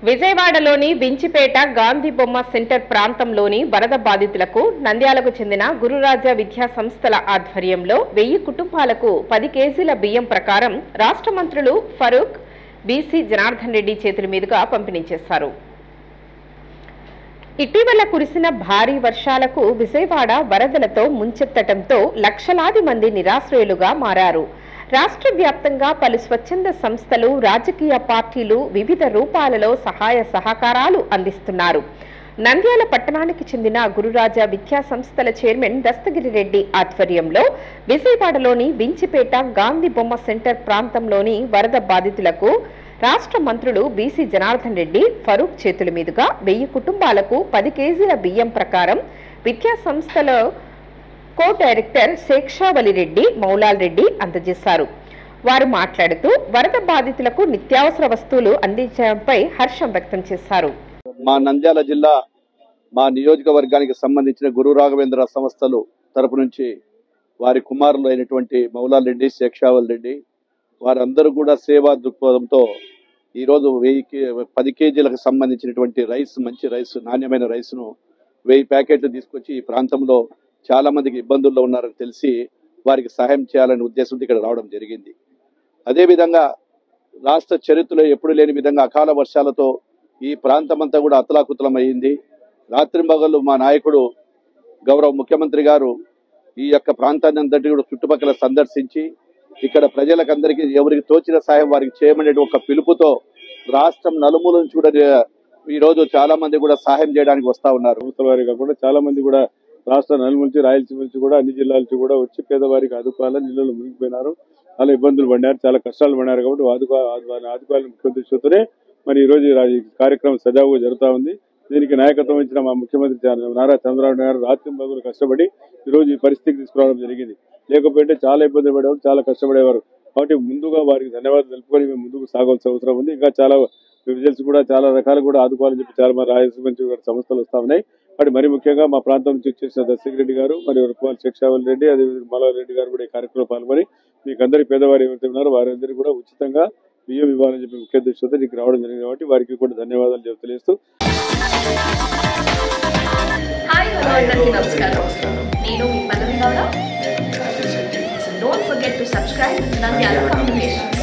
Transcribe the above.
విజయవాడలోని వించిపేట గాంధీ బొమ్మ సెంటర్ ప్రాంతంలోని వరద బాధితులకు నంద్యాలకు చెందిన గురురాజా విద్యా సంస్థల ఆధ్వర్యంలో 1000 కుటుంబాలకు 10 కేజీల బియ్యం ప్రకారం రాష్ట్ర మంత్రులు ఫరూక్, బీసీ జనార్దన్ రెడ్డి చేతుల మీదుగా పంపిణీ చేశారు. ఇటీవల కురిసిన భారీ వర్షాలకు విజయవాడ వరదలతో ముంచెత్తడంతో లక్షలాది మంది నిరాశ్రయులుగా మారారు. రాష్ట్ర వ్యాప్తంగా పలు స్వచ్ఛంద సంస్థలు, రాజకీయ పార్టీలు వివిధ రూపాలలో సహాయ సహకారాలు అందిస్తున్నారు. నంద్యాల పట్టణానికి చెందిన గురురాజా విద్యా సంస్థల చైర్మన్ దస్తగిరి రెడ్డి ఆధ్వర్యంలో విజయవాడలోని వించిపేట గాంధీ బొమ్మ సెంటర్ ప్రాంతంలోని వరద బాధితులకు రాష్ట్ర మంత్రులు బీసీ జనార్దన్ రెడ్డి, ఫరూక్ చేతుల మీదుగా 1000 కుటుంబాలకు 10 కేజీల బియ్యం ప్రకారం విద్యా సంస్థల కో డైరెక్టర్ శేక్షావలి రెడ్డి, మౌలాల్ రెడ్డి అందజేశారు. వారు మాట్లాడుతూ వరద బాధితులకు నిత్యావసర వస్తువులు అందించడంపై హర్షం వ్యక్తం చేశారు. మా నంద్యాల జిల్లా మా నియోజకవర్గానికి సంబంధించిన గురు రాఘవేంద్ర సంస్థలు తరపు నుంచి వారి కుమారులు అయినటువంటి మౌలాల్ రెడ్డి, శేక్షావల్ రెడ్డి వారందరూ కూడా సేవా దృక్పథంతో ఈరోజు 10 కేజీలకు సంబంధించినటువంటి రైస్, మంచి రైస్, నాణ్యమైన రైస్ను 1000 ప్యాకెట్లు తీసుకొచ్చి ఈ ప్రాంతంలో చాలా మందికి ఇబ్బందుల్లో ఉన్నారని తెలిసి వారికి సహాయం చేయాలనే ఉద్దేశంతో ఇక్కడ రావడం జరిగింది. అదేవిధంగా రాష్ట్ర చరిత్రలో ఎప్పుడు లేని విధంగా అకాల వర్షాలతో ఈ ప్రాంతం అంతా కూడా అతలాకుతలం అయ్యింది. రాత్రింబగళ్ళు మా నాయకుడు గౌరవ ముఖ్యమంత్రి గారు ఈ యొక్క ప్రాంతాన్ని అంతటి కూడా చుట్టుపక్కల సందర్శించి ఇక్కడ ప్రజలకందరికీ ఎవరికి తోచిన సాయం వారికి చేయమనే ఒక పిలుపుతో రాష్ట్రం నలుమూల నుంచి కూడా ఈ రోజు చాలా మంది కూడా సహాయం చేయడానికి వస్తా ఉన్నారు. వారిగా కూడా చాలా మంది కూడా రాష్ట్ర నలుమూల నుంచి, రాయలసీమ నుంచి కూడా అన్ని జిల్లాల నుంచి కూడా వచ్చి పేదవారికి ఆదుకోవాలని నీళ్ళు మునిగిపోయినారు, చాలా ఇబ్బందులు పడినారు, చాలా కష్టాలు పడినారు. కాబట్టి ఆదుకోవాలని ముఖ్య ఉద్దేశంతోనే మరి ఈ రోజు ఈ కార్యక్రమం సజావుగా జరుగుతా ఉంది. దీనికి నాయకత్వం ఇచ్చిన మా ముఖ్యమంత్రి నారా చంద్రబాబు నాయుడు రాత్రి పగలు కష్టపడి ఈ రోజు ఈ పరిస్థితికి తీసుకురావడం జరిగింది. లేకపోతే చాలా ఇబ్బంది పడేవారు, చాలా కష్టపడేవారు. కాబట్టి ముందుగా వారికి ధన్యవాదాలు తెలుపుకొని మేము ముందుకు సాగాల్సిన అవసరం ఉంది. ఇంకా చాలా విజిల్స్ కూడా చాలా రకాలు కూడా ఆదుకోవాలని చెప్పి చాలా మంది రాయలసీమ నుంచి సంస్థలు వస్తా ఉన్నాయి. కాబట్టి మరి ముఖ్యంగా మా ప్రాంతం నుంచి వచ్చేసిన దస్తగిరి రెడ్డి గారు, మరియు శేక్షావల్ రెడ్డి, అదేవిధంగా మౌలాల్ రెడ్డి గారు కూడా ఈ కార్యక్రమంలో పాల్గొని మీకు అందరి పేదవారు ఎవరైతే ఉన్నారో వారందరికీ కూడా ఉచితంగా బియ్యం ఇవ్వాలని చెప్పి ముఖ్య ఉద్దేశంతో నీకు రావడం జరిగింది. కాబట్టి వారికి కూడా ధన్యవాదాలు తెలియజేస్తూ నేను మీ పల్లవి Gowda. Don't forget to subscribe Nandyala Communications.